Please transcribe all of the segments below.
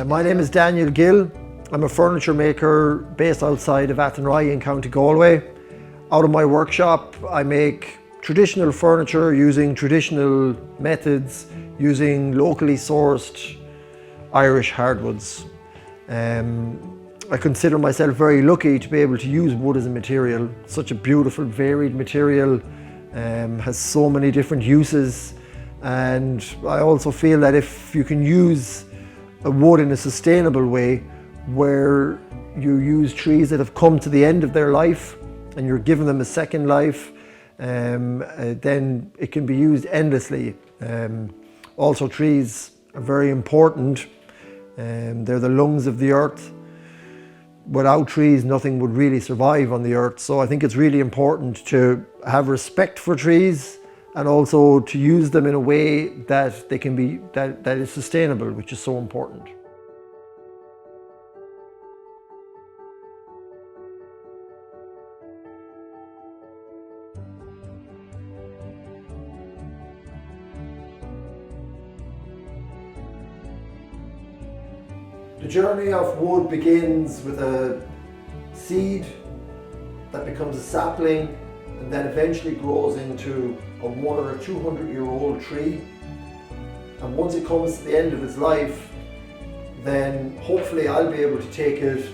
My name is Daniel Gill. I'm a furniture maker based outside of Athenry in County Galway. Out of my workshop, I make traditional furniture using traditional methods, using locally sourced Irish hardwoods. I consider myself very lucky to be able to use wood as a material. Such a beautiful, varied material, has so many different uses. And I also feel that if you can use a wood in a sustainable way, where you use trees that have come to the end of their life and you're giving them a second life, then it can be used endlessly. Also, trees are very important. They're the lungs of the earth. Without trees, nothing would really survive on the earth. So I think it's really important to have respect for trees and also to use them in a way that they can be, that is sustainable, which is so important. The journey of wood begins with a seed that becomes a sapling and then eventually grows into a 100 or 200-year-old tree. And once it comes to the end of its life, then hopefully I'll be able to take it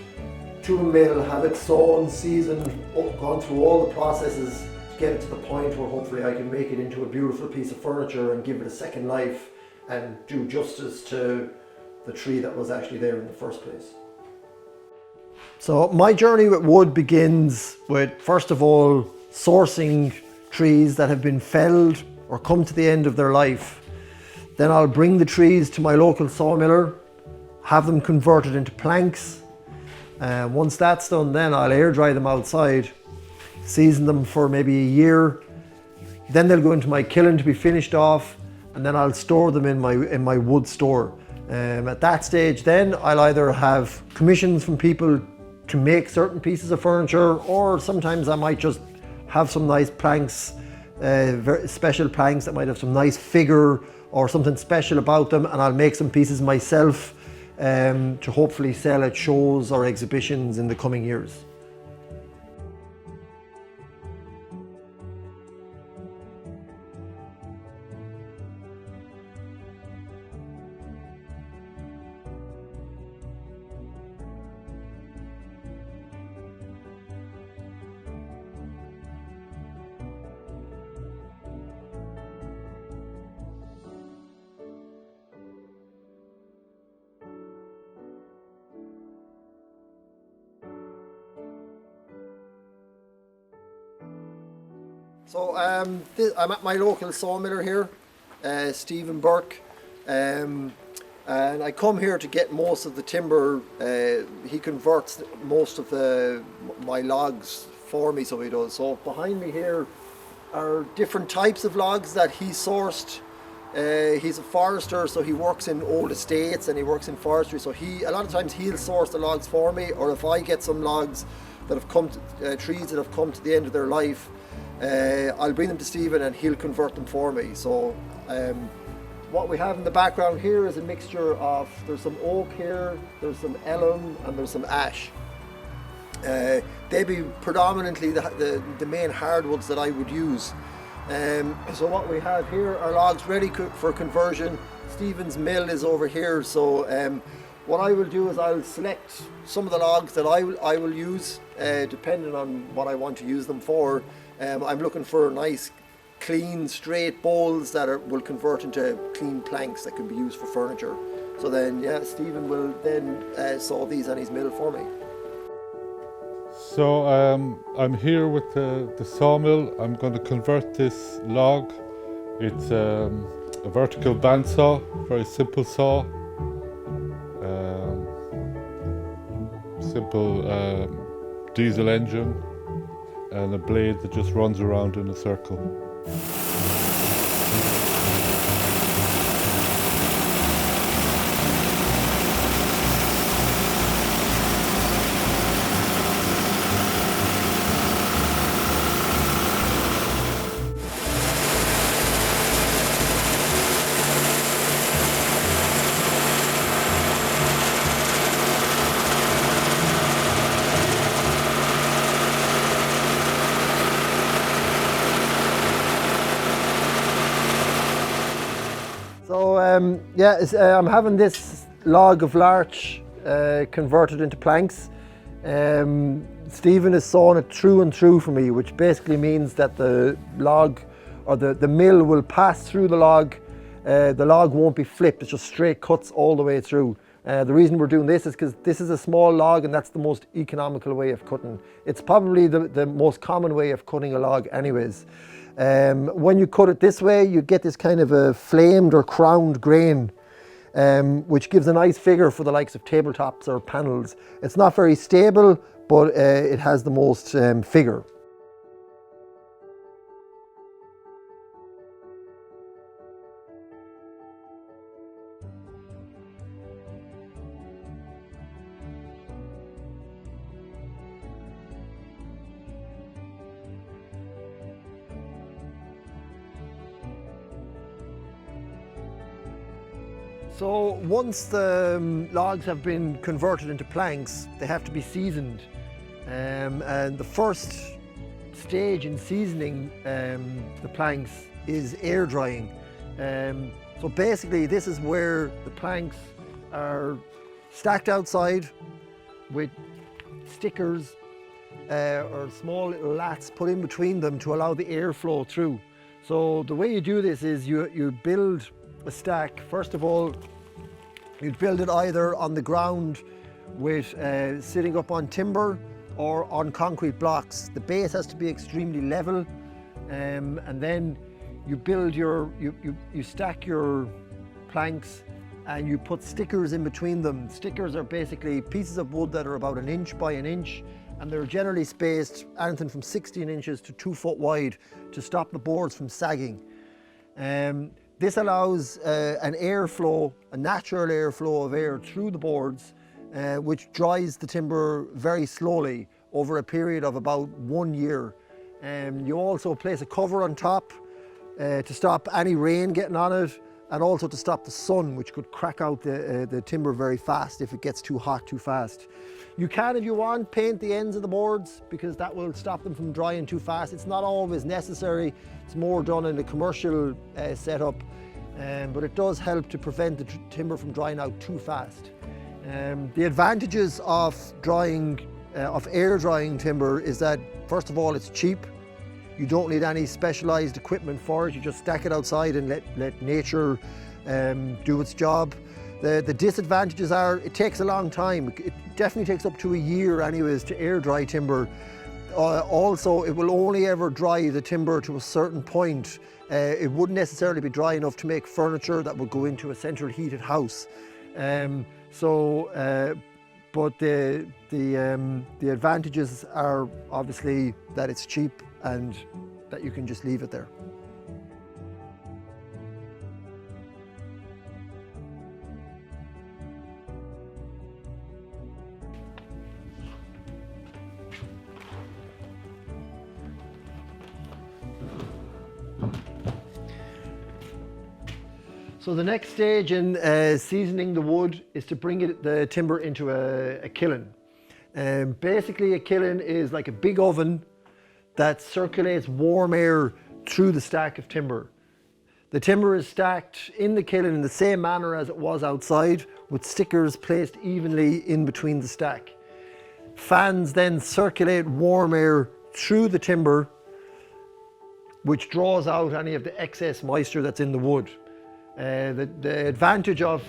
to a mill, have it sawn, seasoned, gone through all the processes to get it to the point where hopefully I can make it into a beautiful piece of furniture and give it a second life and do justice to the tree that was actually there in the first place. So my journey with wood begins with, first of all, sourcing trees that have been felled or come to the end of their life. Then I'll bring the trees to my local sawmiller, have them converted into planks. Once that's done, then I'll air dry them outside, season them for maybe a year. Then they'll go into my kiln to be finished off, and then I'll store them in my wood store. At that stage then, I'll either have commissions from people to make certain pieces of furniture, or sometimes I might just have some nice planks, very special planks that might have some nice figure or something special about them, and I'll make some pieces myself to hopefully sell at shows or exhibitions in the coming years. So I'm at my local sawmiller here, Stephen Burke, and I come here to get most of the timber. He converts most of my logs for me, so he does. So behind me here are different types of logs that he sourced. He's a forester, so he works in old estates and he works in forestry. So a lot of times he'll source the logs for me, or if I get some logs that have come to, trees that have come to the end of their life, I'll bring them to Stephen and he'll convert them for me. So what we have in the background here is a mixture of, there's some oak here, there's some elm, and there's some ash. They'd be predominantly the main hardwoods that I would use. So what we have here are logs ready for conversion. Stephen's mill is over here, so what I will do is I'll select some of the logs that I will use, depending on what I want to use them for. I'm looking for nice, clean, straight bowls that will convert into clean planks that can be used for furniture. So then, yeah, Stephen will then saw these on his mill for me. So I'm here with the sawmill. I'm going to convert this log. It's a vertical bandsaw, very simple saw. Simple diesel engine and a blade that just runs around in a circle. I'm having this log of larch converted into planks. Stephen is sawing it through and through for me, which basically means that the log or the mill will pass through the log. The log won't be flipped, it's just straight cuts all the way through. The reason we're doing this is because this is a small log and that's the most economical way of cutting. It's probably the most common way of cutting a log anyways. When you cut it this way, you get this kind of a flamed or crowned grain, which gives a nice figure for the likes of tabletops or panels. It's not very stable, but it has the most figure. So once the logs have been converted into planks, they have to be seasoned. And the first stage in seasoning the planks is air drying. So basically this is where the planks are stacked outside with stickers or small little lats put in between them to allow the air flow through. So the way you do this is you build a stack. First of all, you'd build it either on the ground with sitting up on timber or on concrete blocks. The base has to be extremely level, and then you build you stack your planks and you put stickers in between them. Stickers are basically pieces of wood that are about 1 inch by 1 inch, and they're generally spaced anything from 16 inches to 2 foot wide to stop the boards from sagging. This allows an airflow, a natural airflow of air through the boards, which dries the timber very slowly over a period of about 1 year. You also place a cover on top to stop any rain getting on it, and also to stop the sun, which could crack out the timber very fast if it gets too hot too fast. You can, if you want, paint the ends of the boards because that will stop them from drying too fast. It's not always necessary. It's more done in a commercial setup, but it does help to prevent the timber from drying out too fast. The advantages of air drying timber is that, first of all, it's cheap. You don't need any specialized equipment for it. You just stack it outside and let nature do its job. The disadvantages are it takes a long time. It definitely takes up to 1 year anyways to air dry timber. Also, it will only ever dry the timber to a certain point. It wouldn't necessarily be dry enough to make furniture that would go into a central heated house. But the advantages are obviously that it's cheap and that you can just leave it there. So the next stage in seasoning the wood is to bring the timber into a kiln. Basically a kiln is like a big oven that circulates warm air through the stack of timber. The timber is stacked in the kiln in the same manner as it was outside, with stickers placed evenly in between the stack. Fans then circulate warm air through the timber, which draws out any of the excess moisture that's in the wood. The advantage of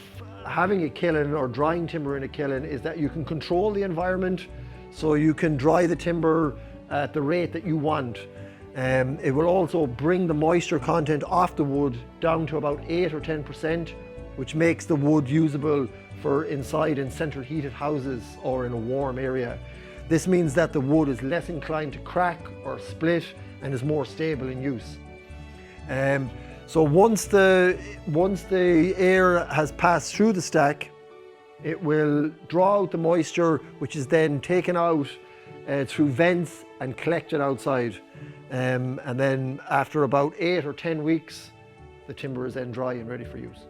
having a kiln or drying timber in a kiln is that you can control the environment, so you can dry the timber at the rate that you want. It will also bring the moisture content off the wood down to about 8 or 10%, which makes the wood usable for inside in central heated houses or in a warm area. This means that the wood is less inclined to crack or split and is more stable in use. So once the air has passed through the stack, it will draw out the moisture, which is then taken out through vents and collected outside. And then after about 8 or 10 weeks, the timber is then dry and ready for use.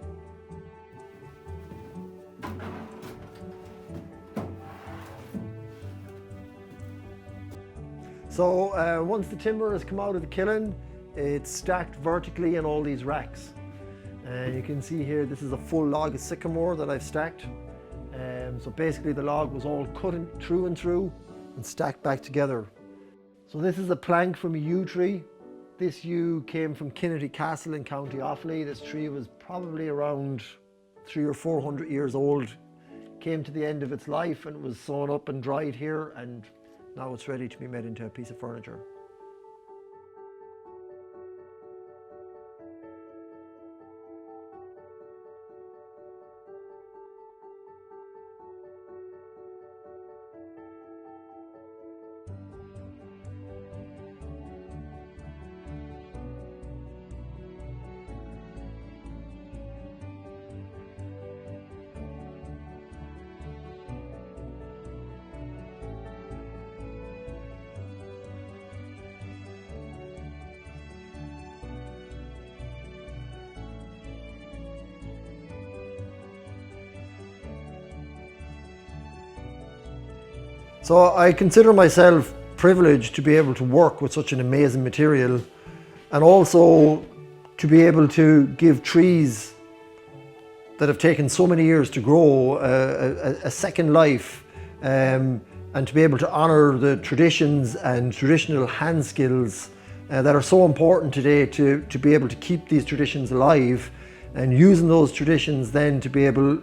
So once the timber has come out of the kiln, it's stacked vertically in all these racks. And you can see here, this is a full log of sycamore that I've stacked. So basically the log was all cut through and stacked back together. So this is a plank from a yew tree. This yew came from Kinnetty Castle in County Offaly. This tree was probably around 300 or 400 years old. Came to the end of its life and was sawn up and dried here, and now it's ready to be made into a piece of furniture. So I consider myself privileged to be able to work with such an amazing material, and also to be able to give trees that have taken so many years to grow a second life, and to be able to honour the traditions and traditional hand skills that are so important today, to be able to keep these traditions alive, and using those traditions then to be able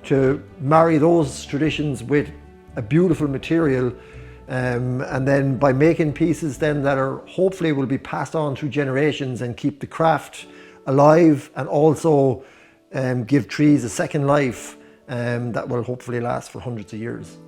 to marry those traditions with a beautiful material, and then by making pieces then that are hopefully will be passed on through generations and keep the craft alive, and also give trees a second life that will hopefully last for hundreds of years.